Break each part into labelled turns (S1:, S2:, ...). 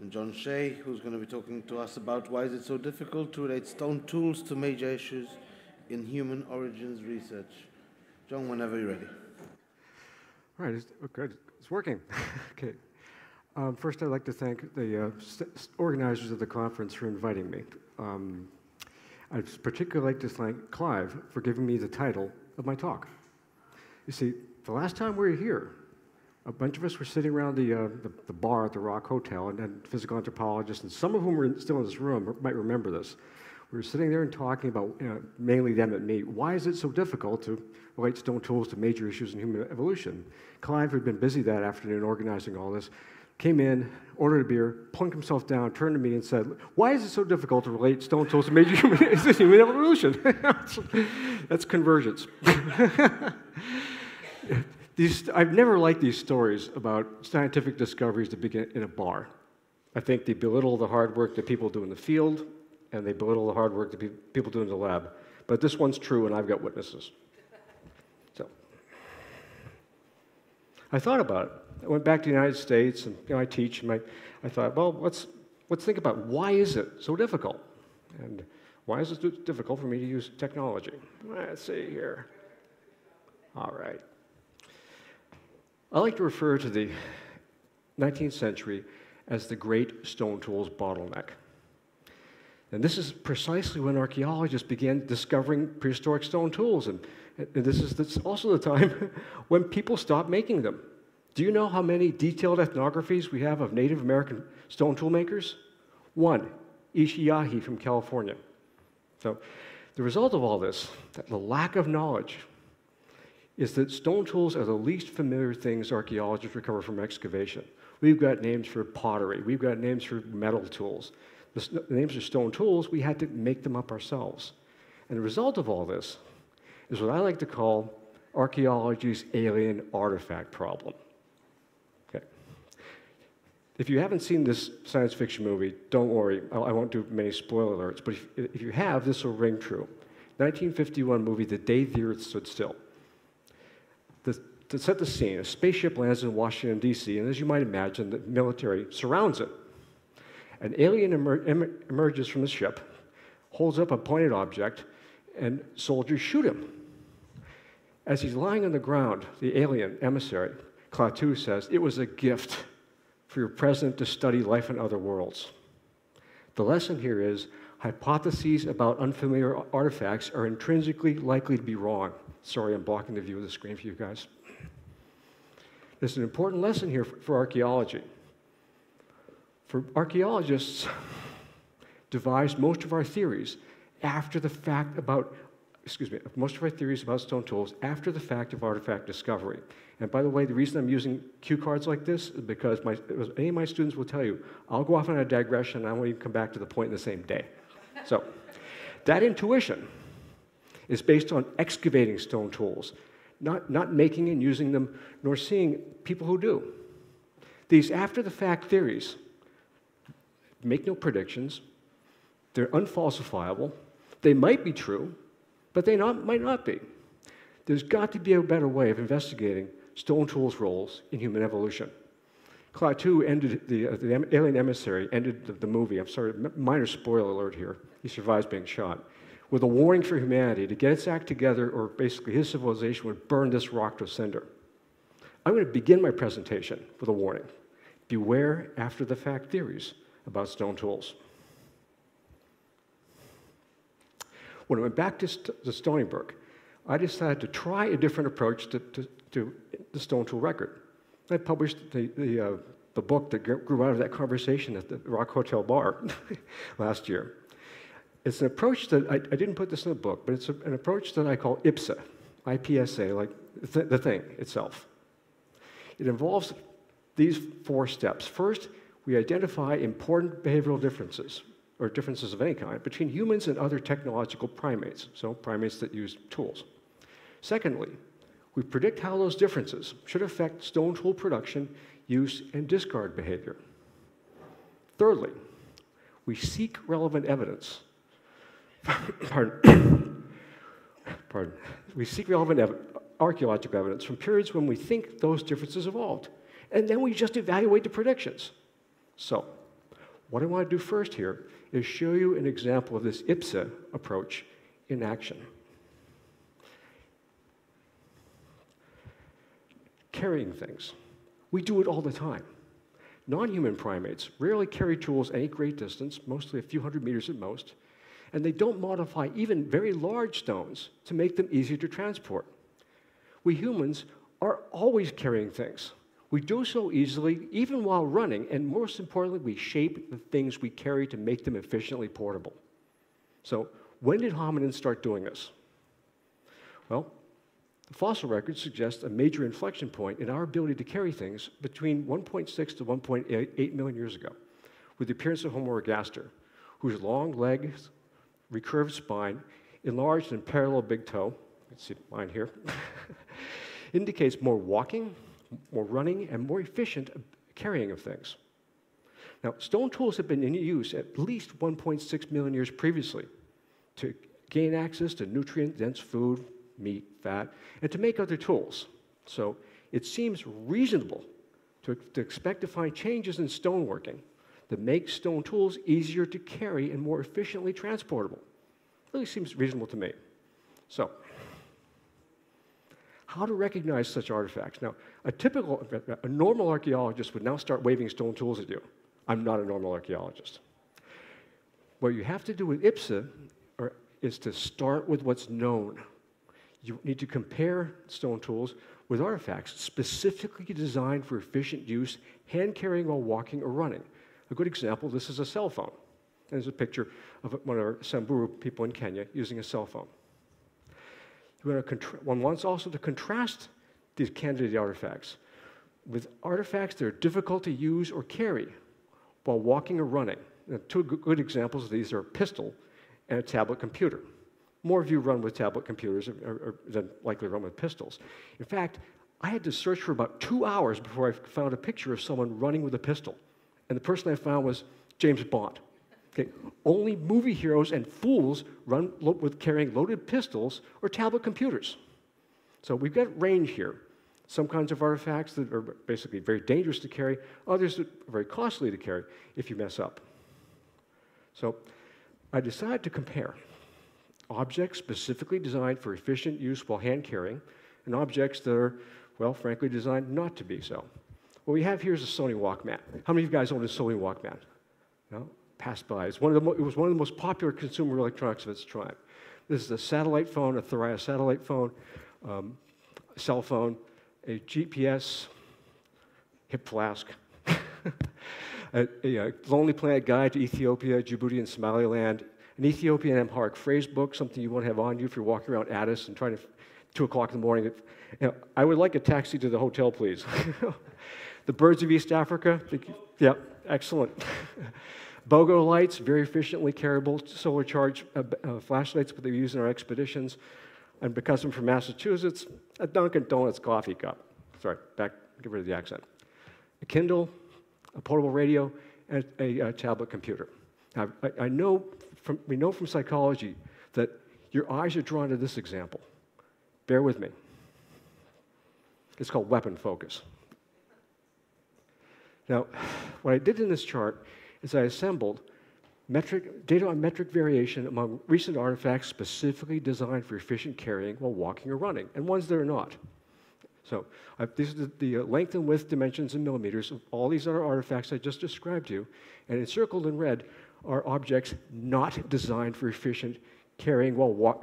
S1: And John Shea, who's going to be talking to us about why is it so difficult to relate stone tools to major issues in human origins research. John, whenever you're ready.
S2: All right, good. It's working. Okay. First, I'd like to thank the organizers of the conference for inviting me. I'd particularly like to thank Clive for giving me the title of my talk. You see, the last time we were here, a bunch of us were sitting around the bar at the Rock Hotel, and physical anthropologists, and some of whom were still in this room might remember this. We were sitting there and talking about, mainly them and me, why is it so difficult to relate stone tools to major issues in human evolution? Clive, who had been busy that afternoon organizing all this, came in, ordered a beer, plunked himself down, turned to me and said, why is it so difficult to relate stone tools to major human evolution? That's convergence. I've never liked these stories about scientific discoveries that begin in a bar. I think they belittle the hard work that people do in the field, and they belittle the hard work that people do in the lab. But this one's true, and I've got witnesses. So I thought about it. I went back to the United States, and I teach, and I thought, well, let's think about why is it so difficult? And why is it difficult for me to use technology? Let's see here. All right. I like to refer to the 19th century as the great stone tools bottleneck. And this is precisely when archaeologists began discovering prehistoric stone tools. And this is also the time when people stopped making them. Do you know how many detailed ethnographies we have of Native American stone tool makers? One, Ishiahi from California. So the result of all this, the lack of knowledge, is that stone tools are the least familiar things archaeologists recover from excavation. We've got names for pottery. We've got names for metal tools. The names of stone tools, we had to make them up ourselves. And the result of all this is what I like to call archaeology's alien artifact problem. Okay. If you haven't seen this science fiction movie, don't worry. I won't do many spoiler alerts, but if you have, this will ring true. 1951 movie, The Day the Earth Stood Still. To set the scene, a spaceship lands in Washington, D.C., and as you might imagine, the military surrounds it. An alien emerges from the ship, holds up a pointed object, and soldiers shoot him. As he's lying on the ground, the alien emissary, Klaatu, says, "It was a gift for your president to study life in other worlds." The lesson here is hypotheses about unfamiliar artifacts are intrinsically likely to be wrong. Sorry, I'm blocking the view of the screen for you guys. There's an important lesson here for archaeology. For archaeologists devised most of our theories after the fact about, most of our theories about stone tools after the fact of artifact discovery. And by the way, the reason I'm using cue cards like this is because any of my students will tell you, I'll go off on a digression and I won't even come back to the point in the same day. So that intuition is based on excavating stone tools, not making and using them, nor seeing people who do. These after-the-fact theories make no predictions. They're unfalsifiable. They might be true, but they might not be. There's got to be a better way of investigating stone tools' roles in human evolution. Klaatu ended, the alien emissary ended the movie, I'm sorry, minor spoiler alert here, he survives being shot, with a warning for humanity to get its act together or basically his civilization would burn this rock to cinder. I'm going to begin my presentation with a warning. Beware after-the-fact theories about stone tools. When I went back to Stony Brook, I decided to try a different approach to the stone tool record. I published the book that grew out of that conversation at the Rock Hotel bar last year. It's an approach that, I didn't put this in the book, but it's an approach that I call IPSA, I-P-S-A, like the thing itself. It involves these 4 steps. First, we identify important behavioral differences, or differences of any kind, between humans and other technological primates, so primates that use tools. Secondly, we predict how those differences should affect stone tool production, use, and discard behavior. Thirdly, we seek relevant evidence. We seek relevant archaeological evidence from periods when we think those differences evolved. And then we just evaluate the predictions. So, What I want to do first here is show you an example of this IPSA approach in action. Carrying things. We do it all the time. Non-human primates rarely carry tools any great distance, mostly a few hundred meters at most, and they don't modify even very large stones to make them easier to transport. We humans are always carrying things. We do so easily, even while running, and most importantly, we shape the things we carry to make them efficiently portable. So, when did hominins start doing this? Well, the fossil record suggests a major inflection point in our ability to carry things between 1.6 to 1.8 million years ago, with the appearance of Homo ergaster, whose long legs, recurved spine, enlarged and parallel big toe, you can see mine here, indicates more walking, more running, and more efficient carrying of things. Now, stone tools have been in use at least 1.6 million years previously to gain access to nutrient-dense food, meat, fat, and to make other tools. So it seems reasonable to expect to find changes in stoneworking that make stone tools easier to carry and more efficiently transportable. Really seems reasonable to me. So, how to recognize such artifacts? Now, a normal archaeologist would now start waving stone tools at you. I'm not a normal archaeologist. What you have to do with IPSA is to start with what's known. You need to compare stone tools with artifacts specifically designed for efficient use, hand carrying while walking or running. A good example, this is a cell phone. There's a picture of one of our Samburu people in Kenya using a cell phone. One wants also to contrast these candidate artifacts with artifacts that are difficult to use or carry while walking or running. Now, two good examples of these are a pistol and a tablet computer. More of you run with tablet computers than likely run with pistols. In fact, I had to search for about 2 hours before I found a picture of someone running with a pistol. And the person I found was James Bond. Okay. Only movie heroes and fools run with carrying loaded pistols or tablet computers. So we've got range here. Some kinds of artifacts that are basically very dangerous to carry, others that are very costly to carry if you mess up. So I decided to compare objects specifically designed for efficient use while hand carrying and objects that are, well, frankly, designed not to be so. What we have here is a Sony Walkman. How many of you guys own a Sony Walkman? No? Passed by. It was one of the most popular consumer electronics of its time. This is a satellite phone, a Thuraya satellite phone, a cell phone, a GPS, hip flask, a Lonely Planet guide to Ethiopia, Djibouti, and Somaliland, an Ethiopian Amharic phrase book, something you want to have on you if you're walking around Addis and trying to, 2 o'clock in the morning. I would like a taxi to the hotel, please. The birds of East Africa, yeah, excellent. BOGO lights, very efficiently carryable, solar charged flashlights that we use in our expeditions. And because I'm from Massachusetts, a Dunkin' Donuts coffee cup. Sorry, get rid of the accent. A Kindle, a portable radio, and a tablet computer. Now, we know from psychology that your eyes are drawn to this example. Bear with me. It's called weapon focus. Now, what I did in this chart is I assembled data on metric variation among recent artifacts specifically designed for efficient carrying while walking or running, and ones that are not. So these are the length and width dimensions in millimeters of all these other artifacts I just described to you, and encircled in red are objects not designed for efficient carrying while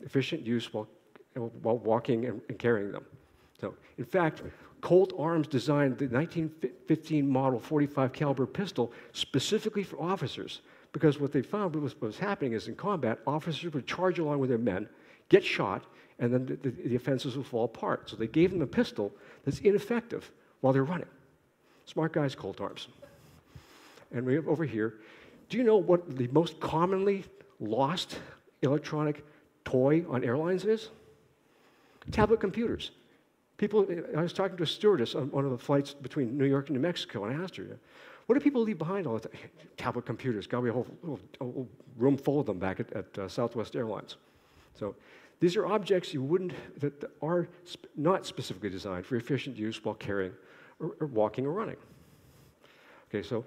S2: efficient use while walking and carrying them. So, in fact, Colt Arms designed the 1915 model .45 caliber pistol specifically for officers, because what they found was happening is in combat, officers would charge along with their men, get shot, and then the offenses would fall apart. So they gave them a pistol that's ineffective while they're running. Smart guys, Colt Arms. And we have over here, do you know what the most commonly lost electronic toy on airlines is? Tablet computers. I was talking to a stewardess on one of the flights between New York and New Mexico, and I asked her, what do people leave behind all the time? Tablet computers. Got to be a whole room full of them back at Southwest Airlines. So these are objects that are not specifically designed for efficient use while carrying or walking or running. Okay, so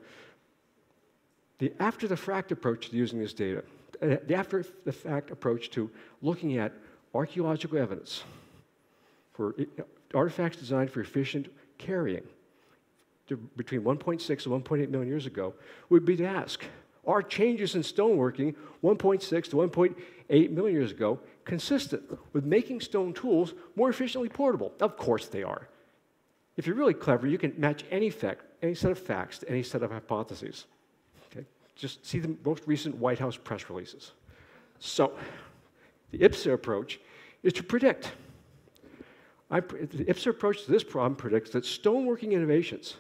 S2: The after-the-fact approach to using this data, the after-the-fact approach to looking at archaeological evidence for artifacts designed for efficient carrying between 1.6 and 1.8 million years ago would be to ask, are changes in stoneworking 1.6 to 1.8 million years ago consistent with making stone tools more efficiently portable? Of course they are. If you're really clever, you can match any set of facts to any set of hypotheses. Okay? Just see the most recent White House press releases. So, the IPSA approach is to predict. The IPSA approach to this problem predicts that stoneworking innovations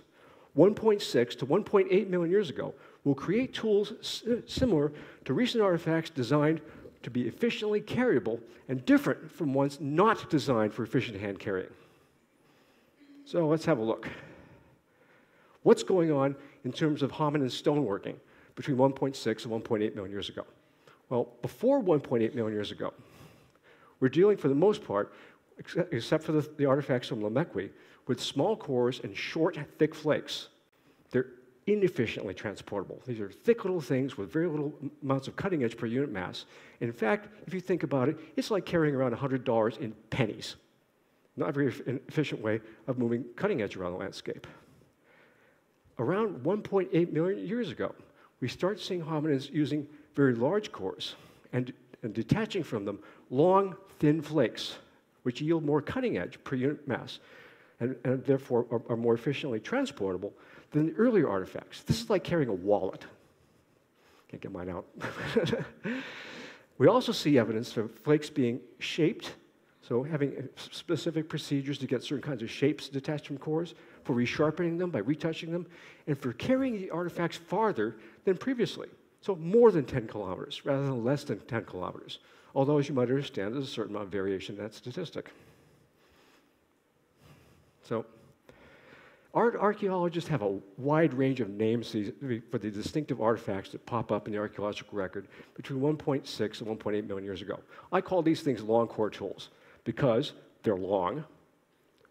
S2: 1.6 to 1.8 million years ago will create tools similar to recent artifacts designed to be efficiently carryable and different from ones not designed for efficient hand carrying. So let's have a look. What's going on in terms of hominin stoneworking between 1.6 and 1.8 million years ago? Well, before 1.8 million years ago, we're dealing, for the most part, except for the artifacts from Lamekwi, with small cores and short, thick flakes. They're inefficiently transportable. These are thick little things with very little amounts of cutting edge per unit mass. And in fact, if you think about it, it's like carrying around $100 in pennies. Not a very efficient way of moving cutting edge around the landscape. Around 1.8 million years ago, we start seeing hominins using very large cores and detaching from them long, thin flakes, which yield more cutting edge per unit mass and therefore are more efficiently transportable than the earlier artifacts. This is like carrying a wallet. Can't get mine out. We also see evidence of flakes being shaped, so having specific procedures to get certain kinds of shapes detached from cores, for resharpening them by retouching them, and for carrying the artifacts farther than previously. So more than 10 kilometers rather than less than 10 kilometers. Although, as you might understand, there's a certain amount of variation in that statistic. So, archaeologists have a wide range of names for the distinctive artifacts that pop up in the archaeological record between 1.6 and 1.8 million years ago. I call these things long core tools because they're long,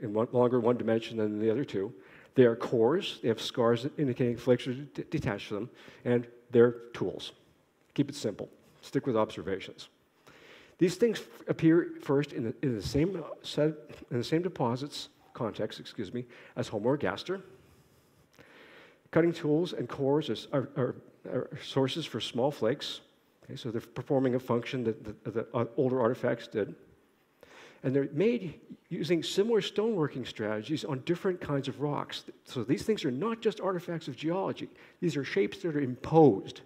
S2: longer in one dimension than the other two. They are cores, they have scars indicating flakes are detached from them, and they're tools. Keep it simple. Stick with observations. These things appear first in the same deposits context, as Homo ergaster. Cutting tools and cores are sources for small flakes. Okay, so they're performing a function that the older artifacts did. And they're made using similar stoneworking strategies on different kinds of rocks. So these things are not just artifacts of geology. These are shapes that are imposed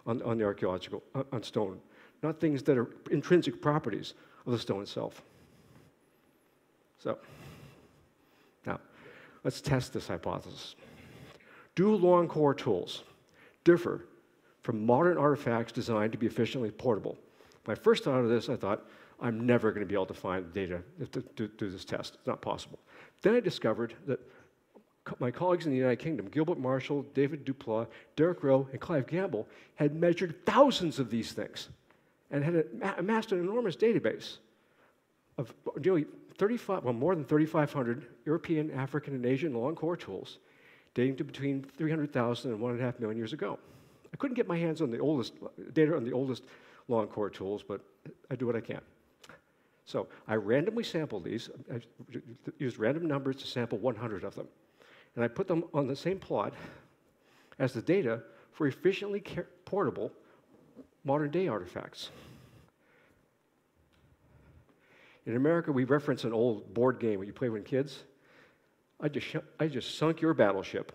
S2: on the archaeological, on stone, not things that are intrinsic properties of the stone itself. So, now, let's test this hypothesis. Do long core tools differ from modern artifacts designed to be efficiently portable? When I first thought of this, I thought, I'm never going to be able to find data to do this test. It's not possible. Then I discovered that my colleagues in the United Kingdom, Gilbert Marshall, David Duplass, Derek Rowe, and Clive Gamble, had measured thousands of these things and had amassed an enormous database of nearly more than 3,500 European, African, and Asian long core tools dating to between 300,000 and 1.5 million years ago. I couldn't get my hands on the oldest data on the oldest long core tools, but I do what I can. So I randomly sampled these. I used random numbers to sample 100 of them. And I put them on the same plot as the data for efficiently portable modern-day artifacts. In America, we reference an old board game where you play with kids. I just sunk your battleship.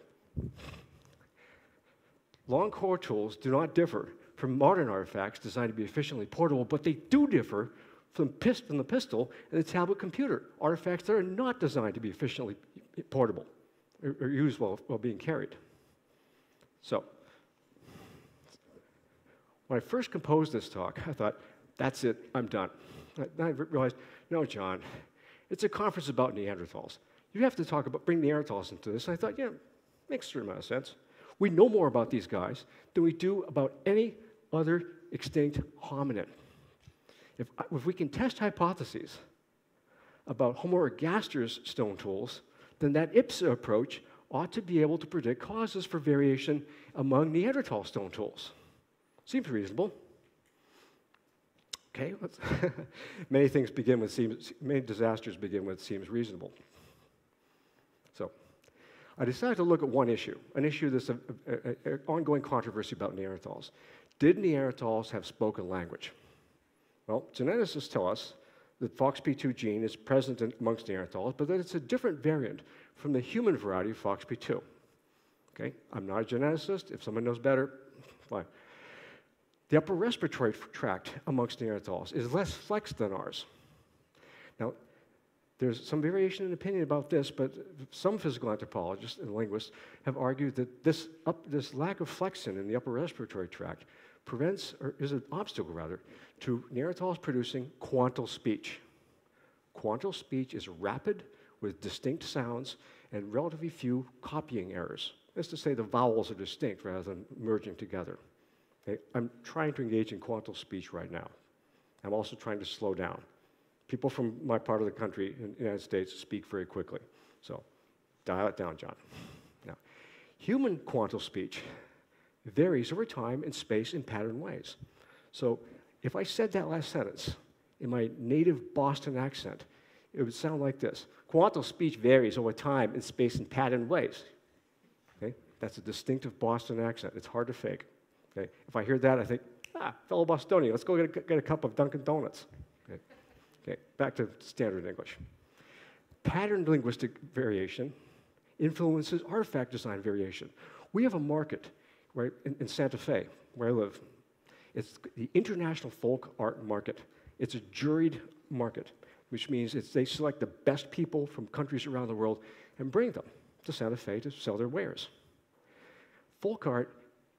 S2: Long core tools do not differ from modern artifacts designed to be efficiently portable, but they do differ from the pistol and the tablet computer, artifacts that are not designed to be efficiently portable or used while being carried. So, when I first composed this talk, I thought, that's it, I'm done. Then I realized, no, John, it's a conference about Neanderthals. You have to bring Neanderthals into this. And I thought, yeah, makes a certain amount of sense. We know more about these guys than we do about any other extinct hominin. If we can test hypotheses about Homo ergaster's stone tools, then that IPSA approach ought to be able to predict causes for variation among Neanderthal stone tools. Seems reasonable. Okay, many disasters begin with seems reasonable. So, I decided to look at one issue, an issue that's an ongoing controversy about Neanderthals. Did Neanderthals have spoken language? Well, geneticists tell us that FOXP2 gene is present amongst Neanderthals, but that it's a different variant from the human variety of FOXP2. Okay, I'm not a geneticist. If someone knows better, fine. The upper respiratory tract amongst Neanderthals is less flexed than ours. Now, there's some variation in opinion about this, but some physical anthropologists and linguists have argued that this lack of flexin in the upper respiratory tract prevents, or is an obstacle rather, to Neanderthals producing quantal speech. Quantal speech is rapid with distinct sounds and relatively few copying errors. That's to say the vowels are distinct rather than merging together. Okay? I'm trying to engage in quantal speech right now. I'm also trying to slow down. People from my part of the country in the United States speak very quickly. So dial it down, John. Now, human quantal speech varies over time and space in patterned ways. So if I said that last sentence in my native Boston accent, it would sound like this. Quantal speech varies over time in space in patterned ways. Okay? That's a distinctive Boston accent. It's hard to fake. Okay? If I hear that, I think, fellow Bostonian, let's go get a cup of Dunkin' Donuts. Okay? Okay, back to standard English. Pattern linguistic variation influences artifact design variation. We have a market right in Santa Fe, where I live. It's the International Folk Art Market. It's a juried market, which means they select the best people from countries around the world and bring them to Santa Fe to sell their wares. Folk art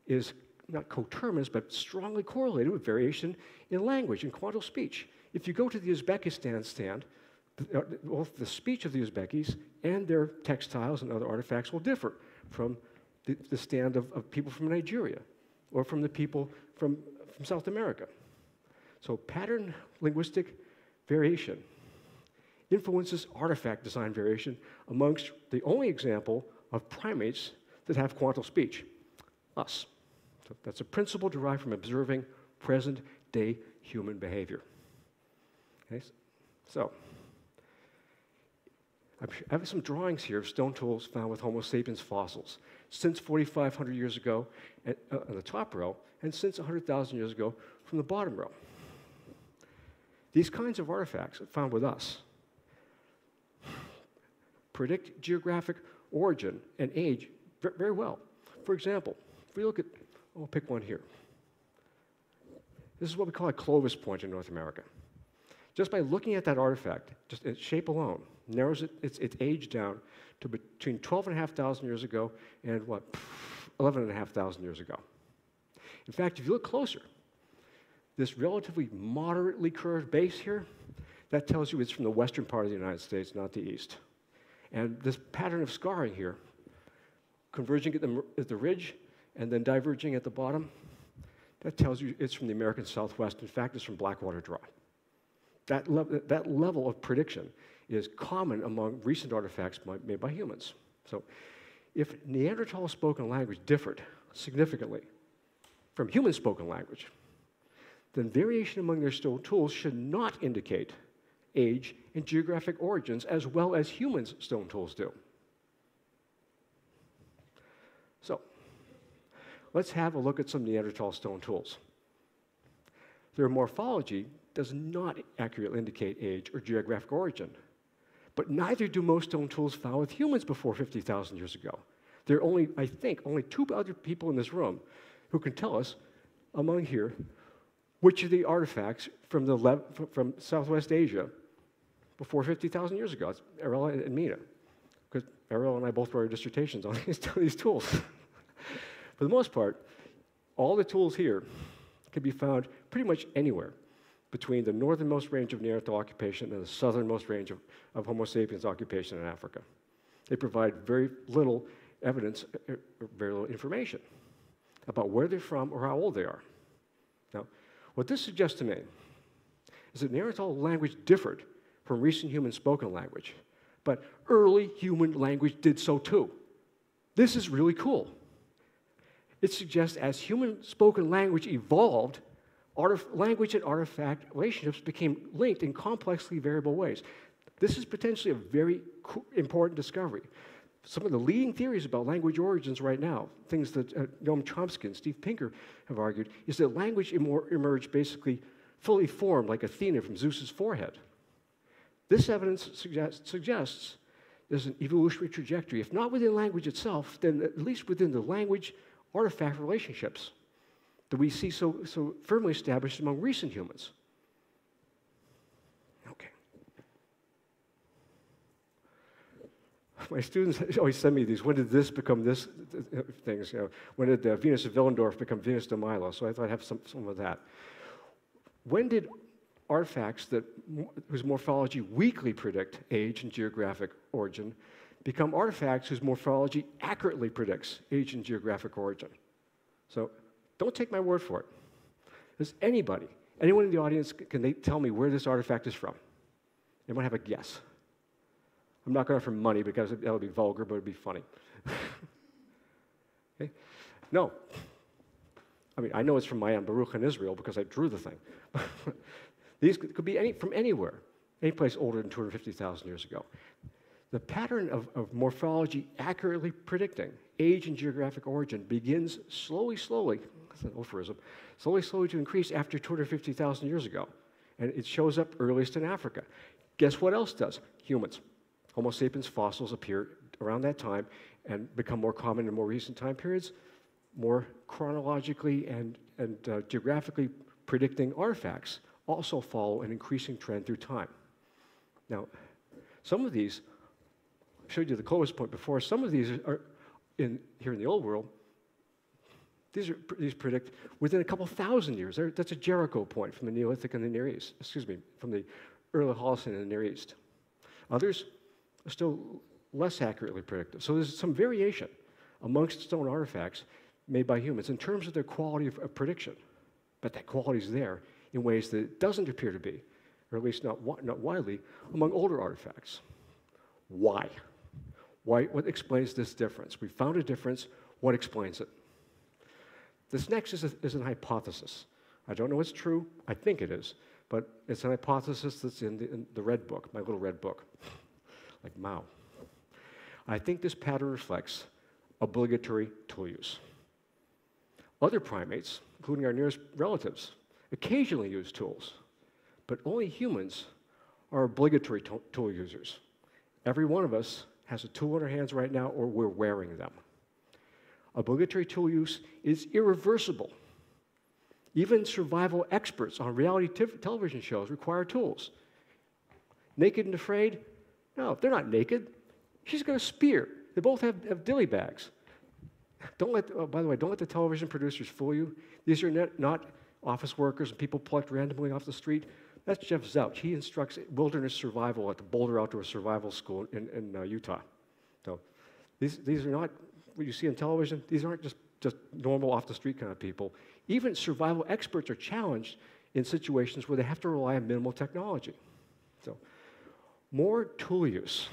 S2: is not coterminous, but strongly correlated with variation in language and quantal speech. If you go to the Uzbekistan stand, both the speech of the Uzbekis and their textiles and other artifacts will differ from the stand of people from Nigeria or from the people from South America. So pattern linguistic variation influences artifact design variation amongst the only example of primates that have quantal speech, us. So that's a principle derived from observing present-day human behavior. Okay, so I have some drawings here of stone tools found with Homo sapiens fossils since 4,500 years ago on the top row and since 100,000 years ago from the bottom row. These kinds of artifacts found with us predict geographic origin and age very well. For example, if we look at, I'll pick one here. This is what we call a Clovis point in North America. Just by looking at that artifact, just its shape alone, narrows its age down to between 12,500 years ago and 11,500 years ago. In fact, if you look closer, this relatively moderately curved base here, that tells you it's from the western part of the United States, not the east. And this pattern of scarring here, converging at the ridge and then diverging at the bottom, that tells you it's from the American Southwest. In fact, it's from Blackwater Draw. That level of prediction is common among recent artifacts made by humans. So if Neanderthal spoken language differed significantly from human spoken language, then variation among their stone tools should not indicate age and geographic origins as well as humans' stone tools do. So let's have a look at some Neanderthal stone tools. Their morphology does not accurately indicate age or geographic origin, but neither do most stone tools found with humans before 50,000 years ago. There are only, I think, only two other people in this room who can tell us, among here, which of the artifacts from Southwest Asia before 50,000 years ago. It's Errol and Mina, because Errol and I both wrote our dissertations on these tools. For the most part, all the tools here can be found pretty much anywhere between the northernmost range of Neanderthal occupation and the southernmost range of Homo sapiens occupation in Africa. They provide very little evidence, very little information about where they're from or how old they are. Now, what this suggests to me is that Neanderthal language differed from recent human spoken language, but early human language did so too. This is really cool. It suggests as human spoken language evolved, language and artifact relationships became linked in complexly variable ways. This is potentially a very important discovery. Some of the leading theories about language origins right now, things that Noam Chomsky and Steve Pinker have argued, is that language emerged basically fully formed like Athena from Zeus's forehead. This evidence suggests there's an evolutionary trajectory, if not within language itself, then at least within the language artifact relationships that we see so firmly established among recent humans. Okay. My students always send me these, when did this become this things, when did Venus of Willendorf become Venus de Milo? So I thought I'd have some of that. When did artifacts whose morphology weakly predict age and geographic origin become artifacts whose morphology accurately predicts age and geographic origin? So don't take my word for it. Does anyone in the audience, can they tell me where this artifact is from? Anyone have a guess? I'm not going to offer money because that would be vulgar, but it would be funny. Okay? No. I mean, I know it's from Mayan Baruch in Israel because I drew the thing. These could be from anywhere, any place older than 250,000 years ago. The pattern of morphology accurately predicting age and geographic origin begins slowly, that's an aphorism, slowly to increase after 250,000 years ago. And it shows up earliest in Africa. Guess what else does? Humans. Homo sapiens fossils appear around that time and become more common in more recent time periods. More chronologically and geographically predicting artifacts also follow an increasing trend through time. Now, some of these, I showed you the Clovis point before, some of these are here in the old world, these predict within a couple thousand years. That's a Jericho point from the Neolithic and the Near East, from the early Holocene in the Near East. Others are still less accurately predictive. So there's some variation amongst stone artifacts made by humans in terms of their quality of prediction. But that quality is there in ways that it doesn't appear to be, or at least not widely, among older artifacts. Why? What explains this difference? We found a difference. What explains it? This next is an hypothesis. I don't know it's true. I think it is. But it's an hypothesis that's in the red book, my little red book, like Mao. I think this pattern reflects obligatory tool use. Other primates, including our nearest relatives, occasionally use tools, but only humans are obligatory tool users. Every one of us has a tool in our hands right now, or we're wearing them. Obligatory tool use is irreversible. Even survival experts on reality television shows require tools. Naked and Afraid? No, they're not naked. She's got a spear. They both have dilly bags. By the way, don't let the television producers fool you. These are not office workers and people plucked randomly off the street. That's Jeff Zouch. He instructs wilderness survival at the Boulder Outdoor Survival School in Utah. So these are not what you see on television. These aren't just normal off-the-street kind of people. Even survival experts are challenged in situations where they have to rely on minimal technology. So more tool use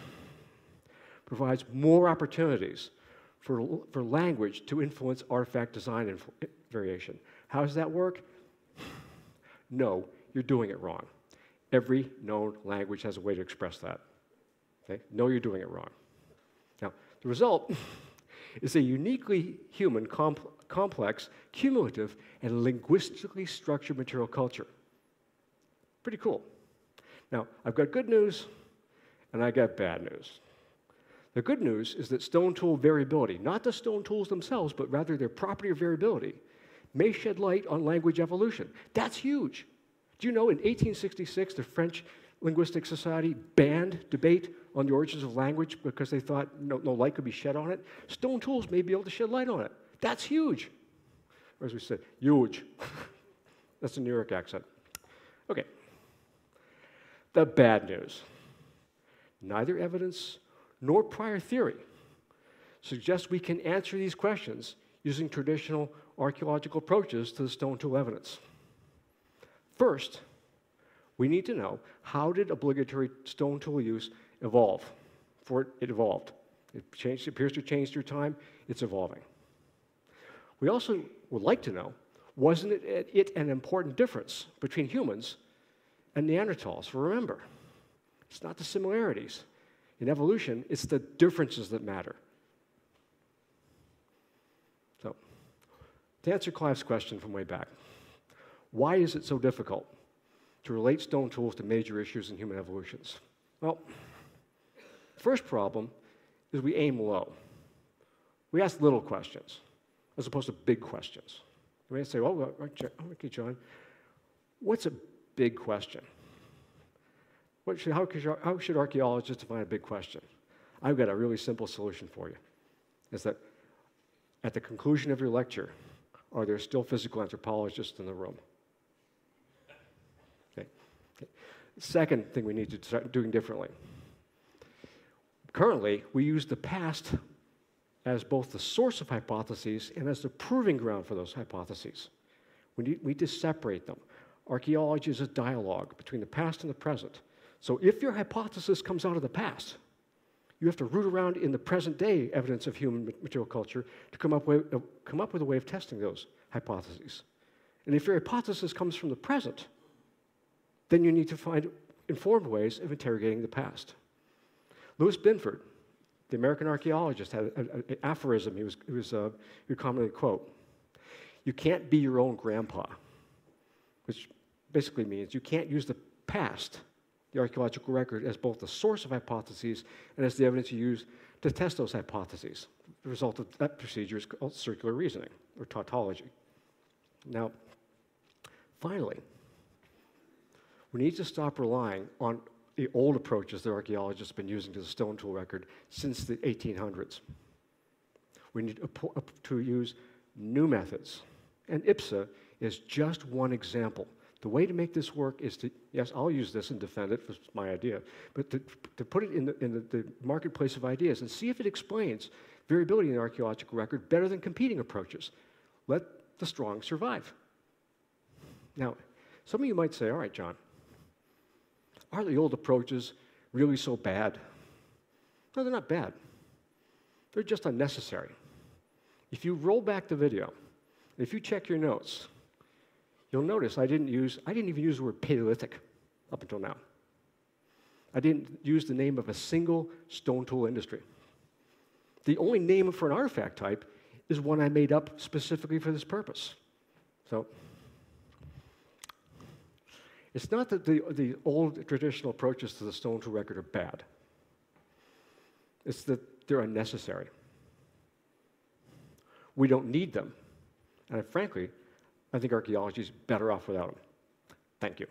S2: provides more opportunities for language to influence artifact design and variation. How does that work? No, you're doing it wrong. Every known language has a way to express that. Okay? No, you're doing it wrong. Now, the result is a uniquely human, complex, cumulative, and linguistically structured material culture. Pretty cool. Now, I've got good news, and I got bad news. The good news is that stone tool variability, not the stone tools themselves, but rather their property of variability, may shed light on language evolution. That's huge. Do you know in 1866, the French Linguistic Society banned debate on the origins of language because they thought no light could be shed on it? Stone tools may be able to shed light on it. That's huge. Or as we said, huge. That's a New York accent. Okay. The bad news. Neither evidence nor prior theory suggests we can answer these questions using traditional archaeological approaches to the stone tool evidence. First, we need to know how did obligatory stone tool use evolve before it evolved It appears to change through time. It's evolving. We also would like to know, wasn't it an important difference between humans and Neanderthals? Remember, it's not the similarities. In evolution, it's the differences that matter. So, to answer Clive's question from way back, why is it so difficult to relate stone tools to major issues in human evolutions? Well, the first problem is we aim low. We ask little questions as opposed to big questions. You may say, oh, okay, John, what's a big question? How should archaeologists define a big question? I've got a really simple solution for you. Is that at the conclusion of your lecture, are there still physical anthropologists in the room? Okay. Second thing we need to start doing differently. Currently, we use the past as both the source of hypotheses and as the proving ground for those hypotheses. We need to separate them. Archaeology is a dialogue between the past and the present. So if your hypothesis comes out of the past, you have to root around in the present-day evidence of human material culture to come up with a way of testing those hypotheses. And if your hypothesis comes from the present, then you need to find informed ways of interrogating the past. Louis Binford, the American archaeologist, had an aphorism he would commonly quote. You can't be your own grandpa, which basically means you can't use the past, the archaeological record, as both the source of hypotheses and as the evidence you use to test those hypotheses. The result of that procedure is called circular reasoning, or tautology. Now, finally, we need to stop relying on the old approaches that archaeologists have been using to the stone tool record since the 1800s. We need to use new methods. And IPSA is just one example. The way to make this work is to, yes, I'll use this and defend it, it's my idea, but to put it in the marketplace of ideas and see if it explains variability in the archaeological record better than competing approaches. Let the strong survive. Now, some of you might say, all right, John, are the old approaches really so bad? No, they're not bad. They're just unnecessary. If you roll back the video, if you check your notes, you'll notice I didn't even use the word Paleolithic up until now. I didn't use the name of a single stone tool industry. The only name for an artifact type is one I made up specifically for this purpose. So, it's not that the old traditional approaches to the stone tool record are bad. It's that they're unnecessary. We don't need them. And frankly, I think archaeology is better off without them. Thank you.